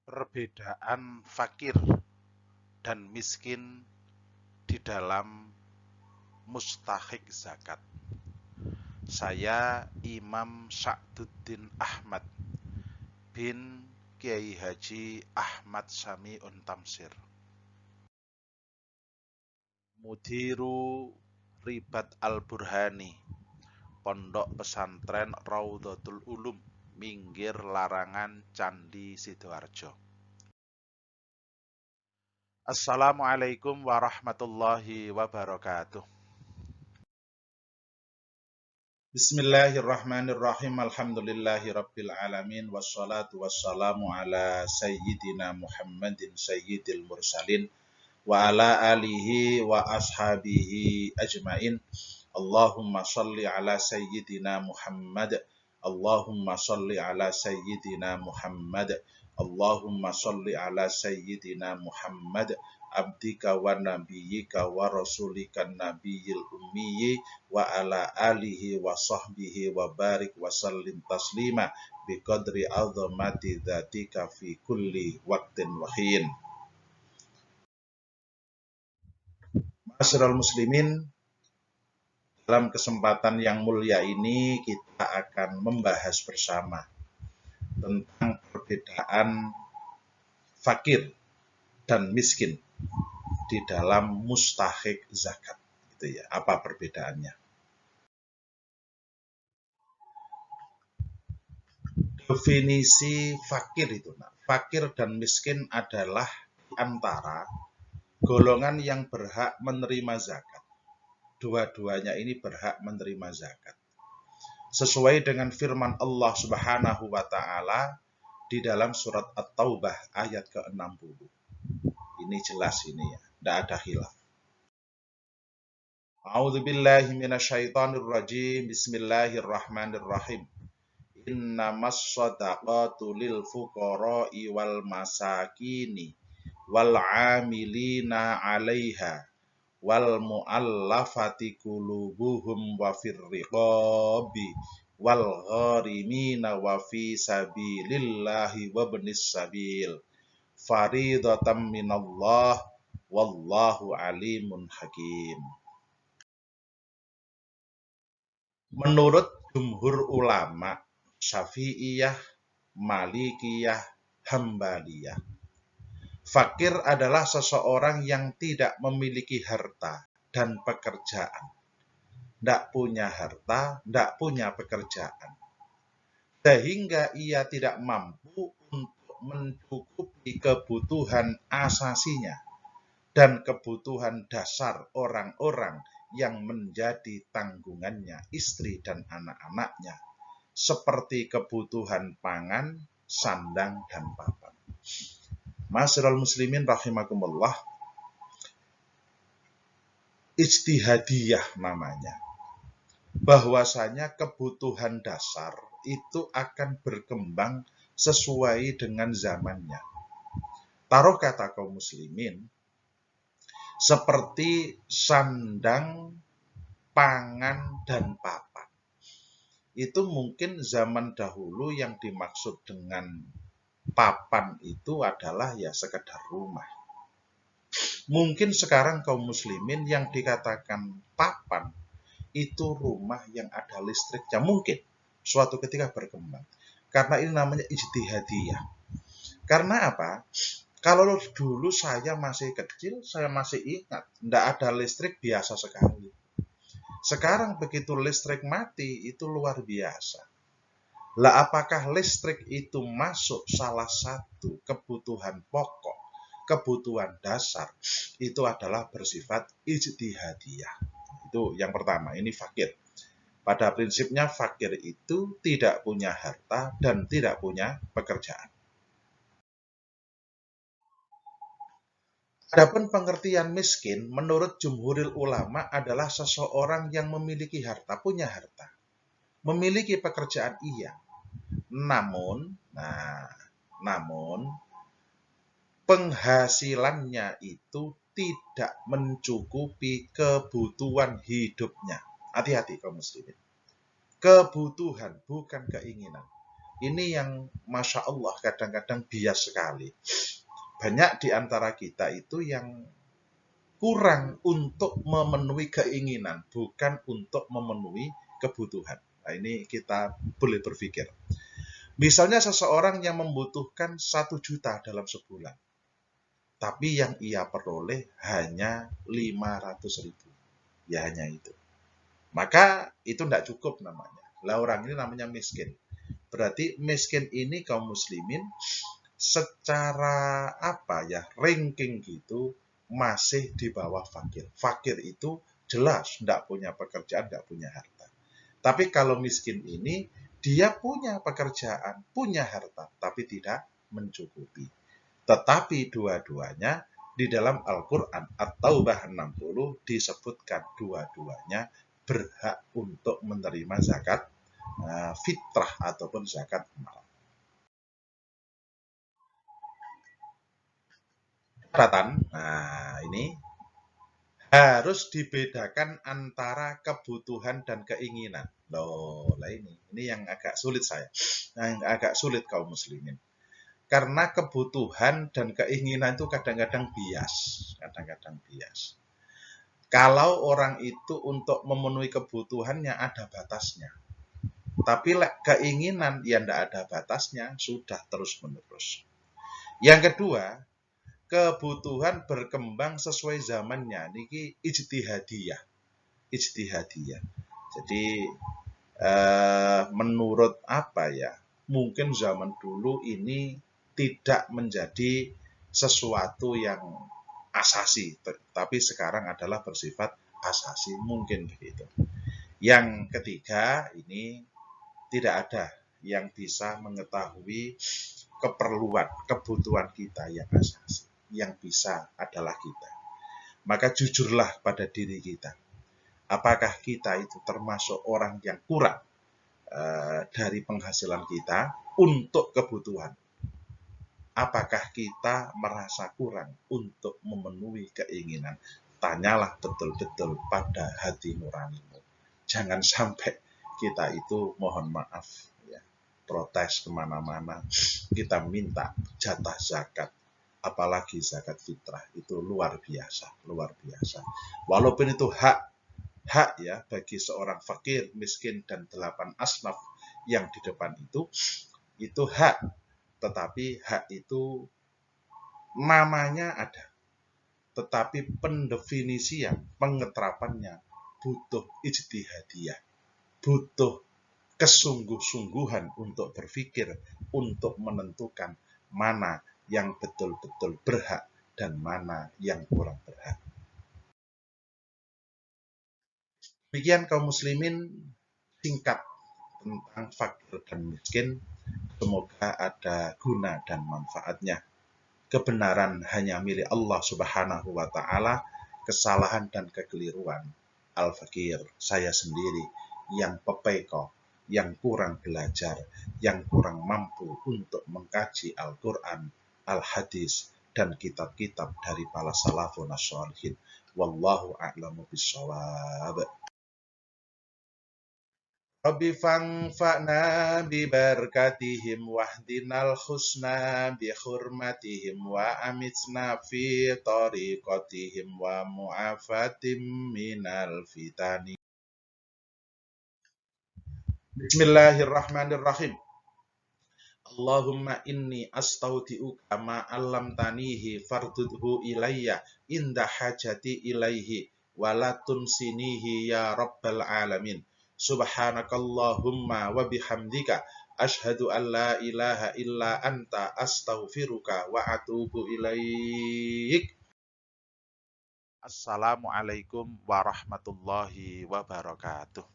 Perbedaan fakir dan miskin di dalam mustahik zakat. Saya Imam Sa'duddin Ahmad bin Kiai Haji Ahmad Sami'un Tamsir, Mudiru Ribat Al-Burhani, Pondok Pesantren Raudhatul Ulum, Minggir Larangan Candi Sidoarjo. Assalamualaikum warahmatullahi wabarakatuh. Bismillahirrahmanirrahim. Alhamdulillahi rabbil alamin. Wassalatu wassalamu ala sayyidina Muhammadin sayyidil mursalin wa ala alihi wa ashabihi ajmain. Allahumma salli ala sayyidina Muhammad. Allahumma salli ala sayyidina Muhammad. Allahumma salli ala sayyidina Muhammad abdika wa nabiyyika wa rasulika nabiyil ummiyi wa ala alihi wa sahbihi wa barik wa sallim taslima biqadri azamati dzatika fi kulli waqtin wa hin. Ma'asyiral muslimin, dalam kesempatan yang mulia ini kita akan membahas bersama tentang perbedaan fakir dan miskin di dalam mustahik zakat. Gitu ya. Apa perbedaannya? Definisi fakir itu, fakir dan miskin adalah antara golongan yang berhak menerima zakat. Dua-duanya ini berhak menerima zakat. Sesuai dengan firman Allah Subhanahu wa taala di dalam surat At-Taubah ayat ke-60. Ini jelas ini ya, tidak ada khilaf. A'udzubillahi minasyaitonirrajim. Bismillahirrahmanirrahim. Innamas shadaqatu lil fuqara'i wal masakini wal 'amilina 'alaiha wal mu'allafati qulubuhum wa fir riqabi wal gharimina wa fi sabilillahi wa ibnis sabil faridatan minallah wallahu alimun hakim. Menurut jumhur ulama Syafi'iyah, Malikiyah, Hambaliyah, fakir adalah seseorang yang tidak memiliki harta dan pekerjaan. Tidak punya harta, tidak punya pekerjaan. Sehingga ia tidak mampu untuk mencukupi kebutuhan asasinya dan kebutuhan dasar orang-orang yang menjadi tanggungannya, istri dan anak-anaknya, seperti kebutuhan pangan, sandang, dan papan. Ma'asyiral muslimin rahimakumullah, ijtihadiyah namanya, bahwasanya kebutuhan dasar itu akan berkembang sesuai dengan zamannya. Taruh kata kaum muslimin, seperti sandang, pangan, dan papan. Itu mungkin zaman dahulu yang dimaksud dengan papan itu adalah ya sekedar rumah. Mungkin sekarang kaum muslimin yang dikatakan papan itu rumah yang ada listriknya, mungkin suatu ketika berkembang. Karena ini namanya ijtihadiyah. Karena apa? Kalau dulu saya masih kecil, saya masih ingat, tidak ada listrik biasa sekali. Sekarang begitu listrik mati, itu luar biasa. Lah apakah listrik itu masuk salah satu kebutuhan pokok, kebutuhan dasar, itu adalah bersifat ijtihadiyah. Itu yang pertama, ini fakir. Pada prinsipnya fakir itu tidak punya harta dan tidak punya pekerjaan. Adapun pengertian miskin menurut jumhuril ulama adalah seseorang yang memiliki harta, punya harta. Memiliki pekerjaan iya. Namun penghasilannya itu tidak mencukupi kebutuhan hidupnya. Hati-hati kaum muslimin. Kebutuhan bukan keinginan. Ini yang Masya Allah kadang-kadang bias sekali. Banyak di antara kita itu yang kurang untuk memenuhi keinginan, bukan untuk memenuhi kebutuhan. Nah, ini kita boleh berpikir. Misalnya seseorang yang membutuhkan 1 juta dalam sebulan, tapi yang ia peroleh hanya 500.000. Ya hanya itu. Maka itu tidak cukup namanya. Lah orang ini namanya miskin. Berarti miskin ini kaum muslimin secara apa ya, ranking gitu masih di bawah fakir. Fakir itu jelas tidak punya pekerjaan, tidak punya harta. Tapi kalau miskin ini dia punya pekerjaan, punya harta, tapi tidak mencukupi. Tetapi dua-duanya di dalam Al-Quran At-Taubah 60 disebutkan dua-duanya berhak untuk menerima zakat fitrah ataupun zakat mal. Catatan, nah ini harus dibedakan antara kebutuhan dan keinginan. Loh, lah ini yang agak sulit saya. Nah, yang agak sulit kaum muslimin. Karena kebutuhan dan keinginan itu kadang-kadang bias, kadang-kadang bias. Kalau orang itu untuk memenuhi kebutuhannya ada batasnya. Tapi keinginan ya tidak ada batasnya, sudah terus-menerus. Yang kedua, kebutuhan berkembang sesuai zamannya. Niki ijtihadiyah. Ijtihadiyah. Jadi menurut apa ya? Mungkin zaman dulu ini tidak menjadi sesuatu yang asasi, tapi sekarang adalah bersifat asasi, mungkin begitu. Yang ketiga, ini tidak ada yang bisa mengetahui keperluan, kebutuhan kita yang asasi. Yang bisa adalah kita. Maka jujurlah pada diri kita. Apakah kita itu termasuk orang yang kurang dari penghasilan kita untuk kebutuhan? Apakah kita merasa kurang untuk memenuhi keinginan? Tanyalah betul-betul pada hati nuranimu. Jangan sampai kita itu mohon maaf ya, protes kemana-mana, kita minta jatah zakat, apalagi zakat fitrah, itu luar biasa, luar biasa. Walaupun itu hak ya bagi seorang fakir, miskin, dan 8 asnaf yang di depan itu hak. Tetapi hak itu namanya ada, tetapi pendefinisian, pengeterapannya butuh ijtihadiyah, butuh kesungguh-sungguhan untuk berpikir, untuk menentukan mana yang betul-betul berhak dan mana yang kurang berhak. Demikian kaum muslimin singkat tentang fakir dan miskin. Semoga ada guna dan manfaatnya. Kebenaran hanya milik Allah Subhanahu wa Ta'ala, kesalahan dan kekeliruan Al-Fakir, saya sendiri yang pepeko, yang kurang belajar, yang kurang mampu untuk mengkaji Al-Quran, Al-Hadis, dan kitab-kitab dari para salafun as-salihin. Wallahu a'lamu bishawab. Rabbi fangfa'na bibarakatihim wahdinal husna bihurmatihim wa amitna fi tariqatihim wa mu'afatim minal fitani. Bismillahirrahmanirrahim. Allahumma inni astaudi'uka ma allamtanihi fardudhu ilayya inda hajati ilaihi walatun sinihi ya rabbal alamin. Subhanakallahumma wa bihamdika ashhadu an la ilaha illa anta astaghfiruka wa atubu ilaik. Assalamualaikum warahmatullahi wabarakatuh.